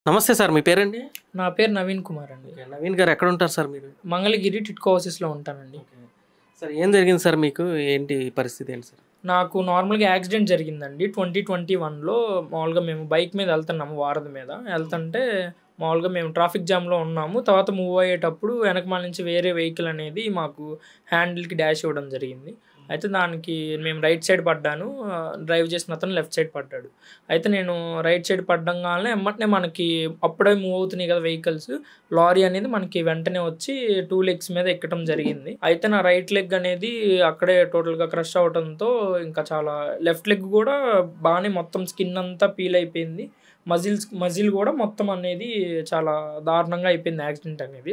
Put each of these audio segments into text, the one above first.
నమస్తే సార్. మీ పేరండి? నా పేరు నవీన్ కుమార్ అండి. ఓకే. నవీన్ గారు ఎక్కడుంటారు సార్ మీరు? మంగళగిరి టిట్కో హౌసెస్‌లో ఉంటానండి. ఓకే. సార్ ఏం జరిగింది సార్ మీకు? ఏంటి పరిస్థితి ఏంటి సార్? నాకు నార్మల్‌గా యాక్సిడెంట్ జరిగిందండి. 2021లో మామూలుగా మేము బైక్ మీద ఎళ్తున్నాము వారధి మీద. ఎళ్తుంటే మామూలుగా మేము ట్రాఫిక్ జామ్‌లో ఉన్నాము. తర్వాత మూవ్ అయ్యేటప్పుడు వెనకమాల నుంచి వేరే వెహికల్ అనేది మాకు హ్యాండిల్‌కి డాష్ ఇవ్వడం జరిగింది. అయితే దానికి మేము రైట్ సైడ్ పడ్డాను. డ్రైవ్ చేసిన అతను లెఫ్ట్ సైడ్ పడ్డాడు. అయితే నేను రైట్ సైడ్ పడ్డంగానే ఎమ్మటనే మనకి అప్పుడే మూవ్ అవుతున్నాయి కదా వెహికల్స్. లారీ అనేది మనకి వెంటనే వచ్చి 2 లెగ్స్ మీద ఎక్కడం జరిగింది. అయితే నా రైట్ లెగ్ అనేది అక్కడే టోటల్‌గా క్రష్ అవ్వడంతో ఇంకా చాలా లెఫ్ట్ లెగ్ కూడా బానే మొత్తం స్కిన్ అంతా పీల్ అయిపోయింది. మజిల్ కూడా మొత్తం అనేది చాలా దారుణంగా అయిపోయింది యాక్సిడెంట్ అనేది.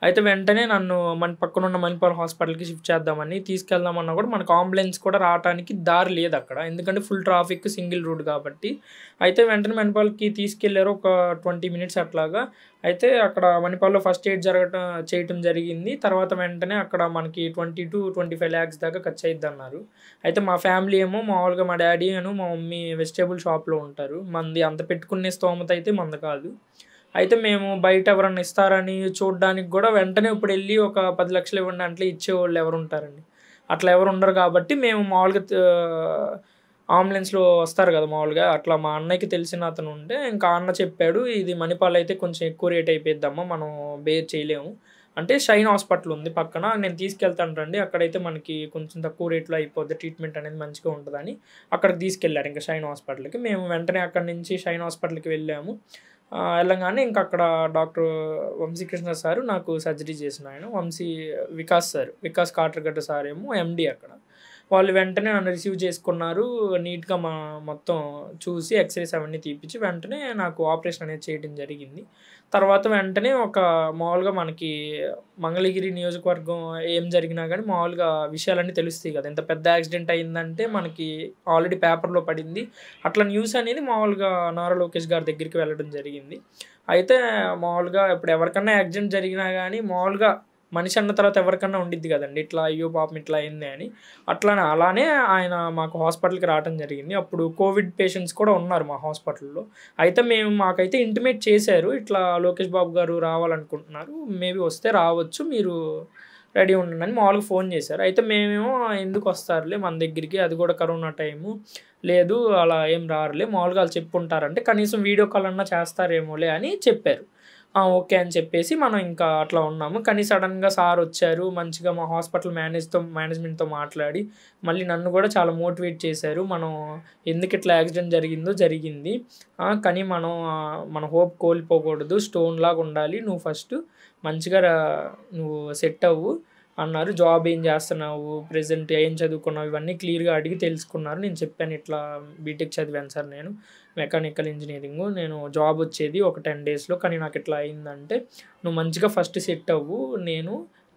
అయితే వెంటనే నన్ను మన పక్కనున్న మణిపాల్ హాస్పిటల్‌కి షిఫ్ట్ చేద్దామని తీసుకెళ్దామన్నా కూడా మనకు అంబులెన్స్ కూడా రావటానికి దారి లేదక్కడ. ఎందుకంటే ఫుల్ ట్రాఫిక్ సింగిల్ రోడ్ కాబట్టి. అయితే వెంటనే మణిపాల్‌కి తీసుకెళ్లారు ఒక 20 మినిట్స్ అట్లాగా. అయితే అక్కడ మణిపాల్‌లో ఫస్ట్ ఎయిడ్ చేయటం జరిగింది. తర్వాత వెంటనే అక్కడ మనకి 20-25 లాక్స్ దాకా ఖర్చు అయిద్దన్నారు. అయితే మా ఫ్యామిలీ ఏమో మామూలుగా మా డ్యాడీ మా మమ్మీ వెజిటబుల్ షాప్‌లో ఉంటారు. మనది అంత పెట్టుకునే స్తోమత అయితే మనది కాదు. అయితే మేము బయట ఎవరన్నా ఇస్తారని చూడ్డానికి గూడా వెంటనే ఇప్పుడెళ్లి ఒక 10 లక్షలు ఇవ్వండి అంటే ఇచ్చేవాళ్ళు ఎవరుంటారండి. అట్లా ఎవరు ఉండరు కాబట్టి మేము మామూలుగా అంబులెన్స్‌లో వస్తారు గదా! మామూలుగా అట్లా మా అన్నయ్యకి తెలిసిన అతను ఉంటే ఇంకా అన్న చెప్పాడు. ఇది మణిపాల్ అయితే కొంచెం ఎక్కువ రేట్ అయిపోయిద్దమ్మా. మనం బేర్ చేయలేము. అంటే షైన్ హాస్పిటల్ ఉంది పక్కన. నేను తీసుకెళ్తాను రండి. అక్కడైతే మనకి కొంచెం తక్కువ రేట్‌లో అయిపోద్ది. ట్రీట్మెంట్ అనేది మంచిగా ఉంటదని అక్కడికి తీసుకెళ్లారు ఇంకా షైన్ హాస్పిటల్‌కి. మేము వెంటనే అక్కడి నుంచి షైన్ హాస్పిటల్‌కి వెళ్ళాము. ఎళ్ళంగానే ఇంక అక్కడ డాక్టర్ వంశీకృష్ణ సారు నాకు సర్జరీ చేసినాయన. వికాస్ సార్. వికాస్ కాట్రగడ్డ సారేమో ఎండీ అక్కడ. వాళ్ళు వెంటనే నన్ను రిసీవ్ చేసుకున్నారు. నీట్‌గా మొత్తం చూసి ఎక్స్‌రేస్ అవన్నీ తీపిచ్చి వెంటనే నాకు ఆపరేషన్ అనేది చేయడం జరిగింది. తర్వాత వెంటనే ఒక మామూలుగా మనకి మంగళగిరి నియోజకవర్గం ఏం జరిగినా గానీ మామూలుగా విషయాలన్నీ తెలుస్తాయి గదా! ఇంత పెద్ద యాక్సిడెంట్ అయిందంటే మనకి ఆల్రెడీ పేపర్‌లో పడింది. అట్లా న్యూస్ అనేది మామూలుగా నారా లోకేష్ గారి దగ్గరికి వెళ్ళడం జరిగింది. అయితే మామూలుగా ఇప్పుడు ఎవరికన్నా యాక్సిడెంట్ జరిగినా గానీ మామూలుగా మనిషి అన్న తర్వాత ఎవరికన్నా ఉండిద్ది గదండీ! ఇట్లా అయ్యో! పాపం ఇట్లా అయింది అని. అలానే ఆయన మాకు హాస్పిటల్‌కి రావటం జరిగింది. అప్పుడు కోవిడ్ పేషెంట్స్ కూడా ఉన్నారు మా హాస్పిటల్‌లో. అయితే మాకైతే ఇంటిమేట్ చేశారు. ఇట్లా లోకేష్ బాబు గారు రావాలనుకుంటున్నారు. మేబీ వస్తే రావచ్చు. మీరు రెడీ ఉండండని మామూలుగా ఫోన్ చేశారు. అయితే మేమేమో ఎందుకొస్తారులే మన దగ్గరికి అది కూడా కరోనా టైము. లేదు అలా ఏం రారులే మామూలుగా ఆళ్ళు చెప్పుంటారంటే కనీసం వీడియో కాల్ అన్నా చేస్తారేమోలే అని చెప్పారు. ఓకే అని చెప్పేసి మనం ఇంకా అట్లా ఉన్నాము. కానీ సడెన్‌గా సారొచ్చారు. మంచిగా మా హాస్పిటల్ మేనేజ్‌మెంట్‌తో మాట్లాడి, మళ్ళీ నన్ను గూడా చాలా మోటివేట్ చేశారు. మనం ఎందుకిట్లా యాక్సిడెంట్ జరిగిందో జరిగింది. కానీ మన హోప్ కోల్పోకూడదు. స్టోన్‌లాగా ఉండాలి. నువ్వు ఫస్టు మంచిగా నువ్వు సెట్ అవ్వు అన్నారు. జాబ్ ఏం చేస్తున్నావు? ప్రెజెంట్ ఏం చదువుకున్నావు? ఇవన్నీ క్లియర్‌గా అడిగి తెలుసుకున్నారు. నేను చెప్పాను ఇట్లా బీటెక్ చదివాను సార్ నేను. Mechanical engineering. నేను జాబ్ వచ్చేది ఒక 10 డేస్‌లో. కానీ నాకిట్లా అయిందంటే, "నువ్వు మంచిగా ఫస్ట్ సెట్ అవ్వు.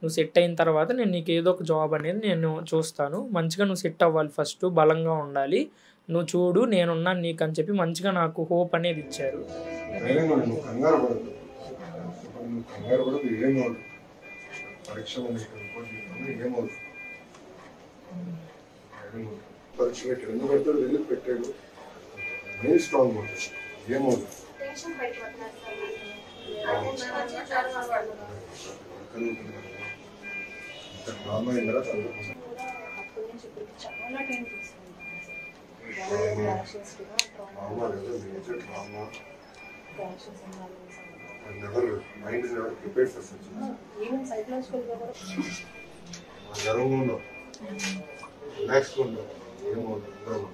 నువ్వు సెట్ అయిన తర్వాత నేను నీకు ఏదో ఒక జాబ్ అనేది నేను చూస్తాను. మంచిగా నువ్వు సెట్ అవ్వాలి ఫస్టు. బలంగా ఉండాలి. నువ్వు చూడు నేనున్నాను నీకు" అని చెప్పి మంచిగా నాకు హోప్ అనేది ఇచ్చారు. ధైర్యంగా ఉండు. నువ్వు కంగారు పడొద్దు. నువ్వు కంగారు పడొద్దు. ఏం కాదు. పరీక్షలు ఏమవుతుంది. పరీక్ష పెట్టాడు. ఎందుకు పెడతాడు? ఎందుకు పెట్టాడు? నేను స్ట్రాంగ్ ఉంటుంది. ఏమవుతుంది. డ్రామా అయిందా చదువుకుంటా never mind is never prepared for such things. Even psychological గర్వంగా ఉండవు, రిలాక్స్గా ఉండవు, ఏమవుతుంది.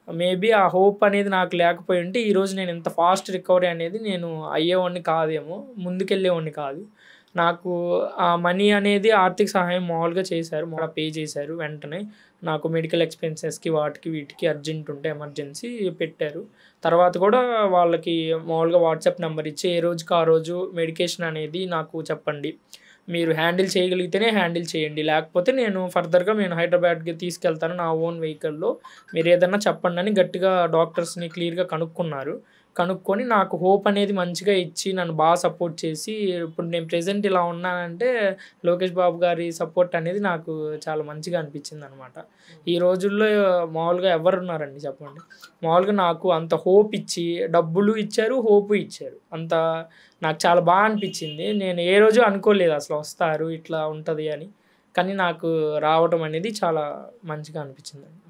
మేబీ ఆ హోప్ అనేది నాకు లేకపోయుంటే ఈరోజు నేను ఇంత ఫాస్ట్ రికవరీ అనేది నేను అయ్యేవాడిని కాదేమో. ముందుకెళ్ళేవాడిని కాదు. నాకు ఆ మనీ అనేది ఆర్థిక సహాయం మామూలుగా చేశారు. పే చేశారు వెంటనే. నాకు మెడికల్ ఎక్స్‌పెన్సెస్‌కి వాటికి వీటికి అర్జెంట్ ఉంటే ఎమర్జెన్సీ పెట్టారు. తర్వాత కూడా వాళ్ళకి మామూలుగా వాట్సాప్ నంబర్ ఇచ్చి ఏ రోజుకి ఆ రోజు మెడికేషన్ అనేది నాకు చెప్పండి. మీరు హ్యాండిల్ చేయగలిగితేనే హ్యాండిల్ చేయండి. లేకపోతే నేను ఫర్దర్‌గా హైదరాబాద్‌కి తీసుకెళ్తాను నా ఓన్ వెహికల్‌లో. మీరేదన్నా చెప్పండని గట్టిగా డాక్టర్స్‌ని క్లియర్‌గా కనుక్కున్నారు. కనుక్కొని నాకు హోప్ అనేది మంచిగా ఇచ్చి నన్ను బాగా సపోర్ట్ చేసి ఇప్పుడు నేను ప్రెజెంట్ ఇలా ఉన్నానంటే లోకేష్ బాబు గారి సపోర్ట్ అనేది నాకు చాలా మంచిగా అనిపించింది అనమాట. ఈ రోజుల్లో మామూలుగా ఎవరు ఉన్నారండి చెప్పండి, మామూలుగా నాకు అంత హోప్ ఇచ్చి డబ్బులు ఇచ్చారు, హోపు ఇచ్చారు. అంత నాకు చాలా బాగా అనిపించింది. నేను ఏ రోజు అనుకోలేదు అసలు వస్తారు ఇట్లా ఉంటుంది అని, కానీ నాకు రావడం అనేది చాలా మంచిగా అనిపించిందండి.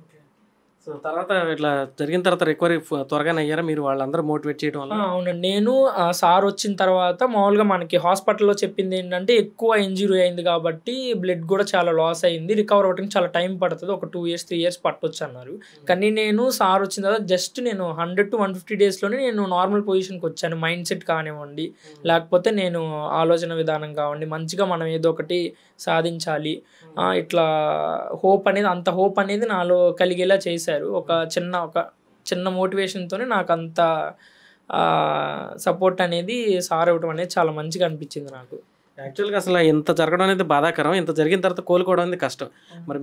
సో తర్వాత ఇట్లా జరిగిన తర్వాత రికవరీ త్వరగానే అయ్యారా మీరు వాళ్ళందరూ మోటివేట్ చేయడం వల్ల? అవునండి. నేను సార్ వచ్చిన తర్వాత మామూలుగా మనకి హాస్పిటల్లో చెప్పింది ఏంటంటే ఎక్కువ ఇంజురీ అయింది కాబట్టి బ్లడ్ కూడా చాలా లాస్ అయింది, రికవర్ అవ్వడానికి చాలా టైం పడుతుంది, ఒక 2 years 3 years పట్టొచ్చు అన్నారు. కానీ నేను సార్ వచ్చిన తర్వాత జస్ట్ నేను 100 to 150 daysలోనే నేను నార్మల్ పొజిషన్కి వచ్చాను. మైండ్ సెట్ కానివ్వండి, లేకపోతే నేను ఆలోచన విధానం కానివ్వండి, మంచిగా మనం ఏదో ఒకటి సాధించాలి ఇట్లా హోప్ అనేది, అంత హోప్ అనేది నాలో కలిగేలా చేశారు. ఒక చిన్న మోటివేషన్తోనే నాకు అంత సపోర్ట్ అనేది సార్ ఇవ్వడం అనేది చాలా మంచిగా అనిపించింది నాకు. యాక్చువల్గా అసలు ఇంత జరగడం అనేది బాధాకరం, ఇంత జరిగిన తర్వాత కోలుకోవడం అనేది కష్టం. మరి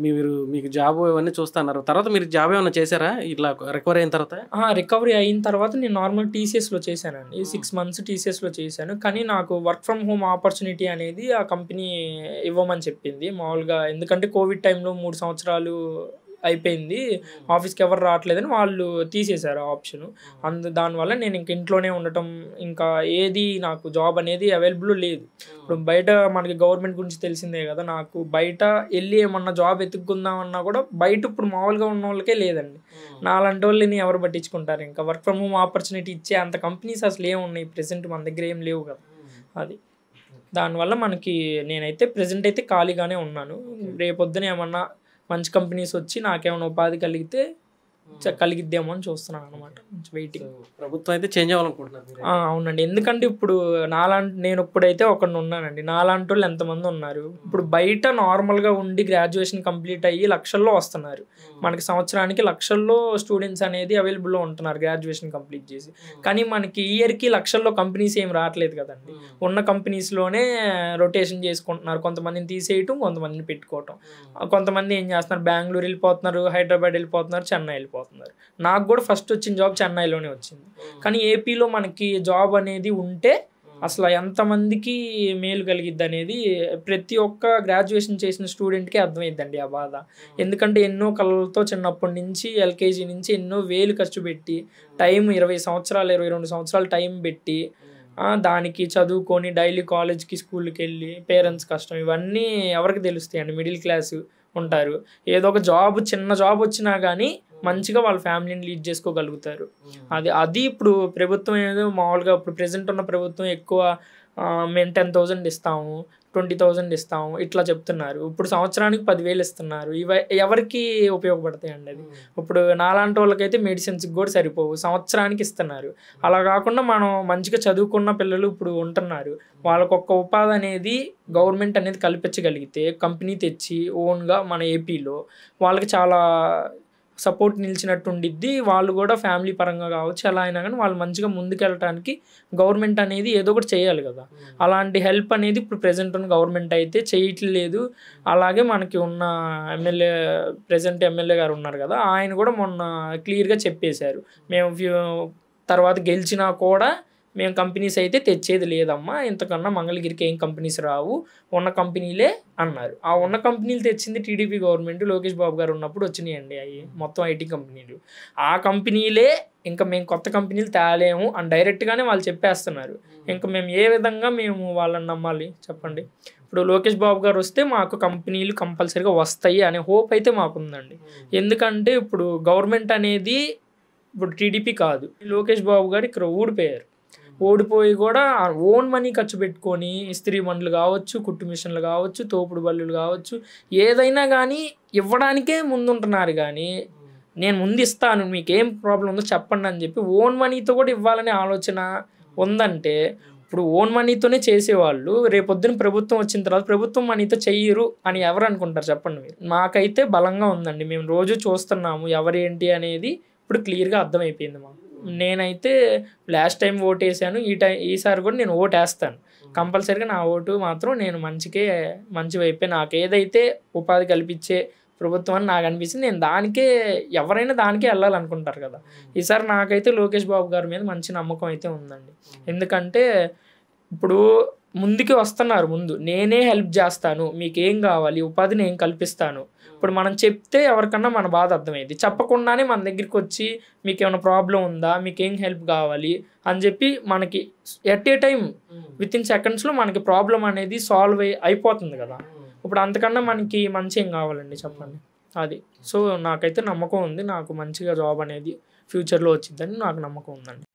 మీకు జాబ్ ఇవన్నీ చూస్తున్నారు, తర్వాత మీరు జాబ్ ఏమైనా చేశారా ఇట్లా రికవరీ అయిన తర్వాత? రికవరీ అయిన తర్వాత నేను నార్మల్ TCSలో చేశానండి. 6 months TCSలో చేశాను. కానీ నాకు వర్క్ ఫ్రమ్ హోమ్ ఆపర్చునిటీ అనేది ఆ కంపెనీ ఇవ్వమని చెప్పింది మామూలుగా. ఎందుకంటే కోవిడ్ టైంలో 3 సంవత్సరాలు అయిపోయింది, ఆఫీస్కి ఎవరు రావట్లేదని వాళ్ళు తీసేశారు ఆ ఆప్షను. దానివల్ల నేను ఇంక ఇంట్లోనే ఉండటం, ఇంకా ఏది నాకు జాబ్ అనేది అవైలబుల్ లేదు. ఇప్పుడు బయట మనకి గవర్నమెంట్ గురించి తెలిసిందే కదా, నాకు బయట వెళ్ళి ఏమన్నా జాబ్ ఎత్తుక్కుందామన్నా కూడా బయట ఇప్పుడు మామూలుగా ఉన్న వాళ్ళకే లేదండి. నాలాంటి వాళ్ళని ఎవరు పట్టించుకుంటారు? ఇంకా వర్క్ ఫ్రమ్ హోమ్ ఆపర్చునిటీ ఇచ్చే అంత కంపెనీస్ అసలు ఏమున్నాయి ప్రెసెంట్ మన దగ్గర? ఏం లేవు కదా. అది దానివల్ల మనకి నేనైతే ప్రెసెంట్ అయితే ఖాళీగానే ఉన్నాను. రేపొద్దున ఏమన్నా మంచి కంపెనీస్ వచ్చి నాకేమైనా ఉపాధి కలిగిద్దేమో అని చూస్తున్నాను అనమాట. వెయిటింగ్. ప్రభుత్వం అయితే చేంజ్ అవ్వాలనుకుంటున్నారు? అవునండి. ఎందుకంటే ఇప్పుడు నేను ఇప్పుడైతే ఒకరిని ఉన్నానండి, నాలాంటి వాళ్ళు ఎంతమంది ఉన్నారు. ఇప్పుడు బయట నార్మల్గా ఉండి గ్రాడ్యుయేషన్ కంప్లీట్ అయ్యి లక్షల్లో వస్తున్నారు. మనకి సంవత్సరానికి లక్షల్లో స్టూడెంట్స్ అనేది అవైలబుల్లో ఉంటున్నారు గ్రాడ్యుయేషన్ కంప్లీట్ చేసి. కానీ మనకి ఇయర్కి లక్షల్లో కంపెనీస్ ఏం రావట్లేదు కదండి. ఉన్న కంపెనీస్లోనే రొటేషన్ చేసుకుంటున్నారు, కొంతమందిని తీసేయటం, కొంతమందిని పెట్టుకోవటం. కొంతమంది ఏం చేస్తున్నారు, బెంగళూరు వెళ్ళిపోతున్నారు, హైదరాబాద్ వెళ్ళిపోతున్నారు, చెన్నై వెళ్ళిపోతున్నారు. నాకు కూడా ఫస్ట్ వచ్చిన జాబ్ చెన్నైలోనే వచ్చింది. కానీ ఏపీలో మనకి జాబ్ అనేది ఉంటే అసలు ఎంతమందికి మేలు కలిగిద్ది అనేది ప్రతి ఒక్క గ్రాడ్యుయేషన్ చేసిన స్టూడెంట్కి అర్థమైద్దండి ఆ బాధ. ఎందుకంటే ఎన్నో కళలతో చిన్నప్పటి నుంచి LKG నుంచి ఎన్నో వేలు ఖర్చు పెట్టి టైం 20 సంవత్సరాలు 22 సంవత్సరాలు టైం పెట్టి దానికి చదువుకొని డైలీ కాలేజ్కి స్కూల్కి వెళ్ళి పేరెంట్స్ కష్టం ఇవన్నీ ఎవరికి తెలుస్తాయండి? మిడిల్ క్లాస్ ఉంటారు, ఏదో ఒక జాబ్ చిన్న జాబ్ వచ్చినా కానీ మంచిగా వాళ్ళ ఫ్యామిలీని లీడ్ చేసుకోగలుగుతారు. అది ఇప్పుడు ప్రభుత్వం ఏదో మామూలుగా ఇప్పుడు ప్రెజెంట్ ఉన్న ప్రభుత్వం ఎక్కువ మేము 10,000 ఇస్తాము, 20,000 ఇస్తాము ఇట్లా చెప్తున్నారు. ఇప్పుడు సంవత్సరానికి 10,000 ఇస్తున్నారు. ఎవరికి ఉపయోగపడతాయండి అది? ఇప్పుడు నాలాంటి వాళ్ళకైతే మెడిసిన్స్కి కూడా సరిపోవు, సంవత్సరానికి ఇస్తున్నారు. అలా కాకుండా మనం మంచిగా చదువుకున్న పిల్లలు ఇప్పుడు ఉంటున్నారు, వాళ్ళకు ఒక్క ఉపాధి అనేది గవర్నమెంట్ అనేది కల్పించగలిగితే కంపెనీ తెచ్చి ఓన్గా మన ఏపీలో వాళ్ళకి చాలా సపోర్ట్ నిలిచినట్టు ఉండిద్ది. వాళ్ళు కూడా ఫ్యామిలీ పరంగా కావచ్చు ఎలా అయినా కానీ వాళ్ళు మంచిగా ముందుకెళ్ళటానికి గవర్నమెంట్ అనేది ఏదో ఒకటి చేయాలి కదా. అలాంటి హెల్ప్ అనేది ఇప్పుడు ప్రెజెంట్ ఉన్న గవర్నమెంట్ అయితే చేయట్లేదు. అలాగే మనకి ఉన్న ప్రెజెంట్ ఎమ్మెల్యే గారు ఉన్నారు కదా, ఆయన కూడా మొన్న క్లియర్గా చెప్పేశారు, మేము తర్వాత గెలిచినా కూడా మేము కంపెనీస్ అయితే తెచ్చేది లేదమ్మా, ఇంతకన్నా మంగళగిరికి ఏం కంపెనీస్ రావు, ఉన్న కంపెనీలే అన్నారు. ఆ ఉన్న కంపెనీలు తెచ్చింది టీడీపీ గవర్నమెంట్, లోకేష్ బాబు గారు ఉన్నప్పుడు వచ్చినాయండి అవి మొత్తం IT కంపెనీలు. ఆ కంపెనీలే ఇంకా మేము కొత్త కంపెనీలు తేలేము అని డైరెక్ట్గానే వాళ్ళు చెప్పేస్తున్నారు. ఇంకా మేము ఏ విధంగా మేము వాళ్ళని నమ్మాలి చెప్పండి? ఇప్పుడు లోకేష్ బాబు గారు వస్తే మాకు కంపెనీలు కంపల్సరీగా వస్తాయి అనే హోప్ అయితే మాకుందండి. ఎందుకంటే ఇప్పుడు గవర్నమెంట్ అనేది ఇప్పుడు టీడీపీ కాదు, లోకేష్ బాబు గారు ఇక్కడ ఓడిపోయి కూడా ఓన్ మనీ ఖర్చు పెట్టుకొని ఇస్త్రీ బండ్లు కావచ్చు, కుట్టు మిషన్లు కావచ్చు, తోపుడు బల్లులు కావచ్చు, ఏదైనా కానీ ఇవ్వడానికే ముందుంటున్నారు. కానీ నేను ముందు ఇస్తాను, మీకేం ప్రాబ్లం ఉందో చెప్పండి అని చెప్పి ఓన్ మనీతో కూడా ఇవ్వాలనే ఆలోచన ఉందంటే ఇప్పుడు ఓన్ మనీతోనే చేసేవాళ్ళు రేపొద్దున ప్రభుత్వం వచ్చిన తర్వాత ప్రభుత్వం మనీతో చెయ్యరు అని ఎవరు అనుకుంటారు చెప్పండి మీరు? మాకైతే బలంగా ఉందండి, మేము రోజు చూస్తున్నాము ఎవరేంటి అనేది ఇప్పుడు క్లియర్గా అర్థమైపోయింది మాకు. నేనైతే లాస్ట్ టైం ఓటు వేసాను, ఈసారి కూడా నేను ఓటు వేస్తాను కంపల్సరీగా. నా ఓటు మాత్రం నేను మంచి వైపే, నాకు ఏదైతే ఉపాధి కల్పించే ప్రభుత్వం అని నాకు అనిపిస్తుంది. నేను దానికే ఎవరైనా దానికే వెళ్ళాలనుకుంటారు కదా. ఈసారి నాకైతే లోకేష్ బాబు గారి మీద మంచి నమ్మకం అయితే ఉందండి. ఎందుకంటే ఇప్పుడు ముందుకి వస్తున్నారు, ముందు నేనే హెల్ప్ చేస్తాను, మీకేం కావాలి ఉపాధి నేను కల్పిస్తాను. ఇప్పుడు మనం చెప్తే ఎవరికన్నా మన బాధ అర్థమైంది, చెప్పకుండానే మన దగ్గరికి వచ్చి మీకు ఏమైనా ప్రాబ్లం ఉందా, మీకేం హెల్ప్ కావాలి అని చెప్పి మనకి at a time with in సెకండ్స్లో మనకి ప్రాబ్లం అనేది సాల్వ్ అయిపోతుంది కదా. ఇప్పుడు అంతకన్నా మనకి మంచి ఏం కావాలండి చెప్పండి. అది సో నాకైతే నమ్మకం ఉంది, నాకు మంచిగా జాబ్ అనేది ఫ్యూచర్లో వచ్చిందని నాకు నమ్మకం ఉందండి.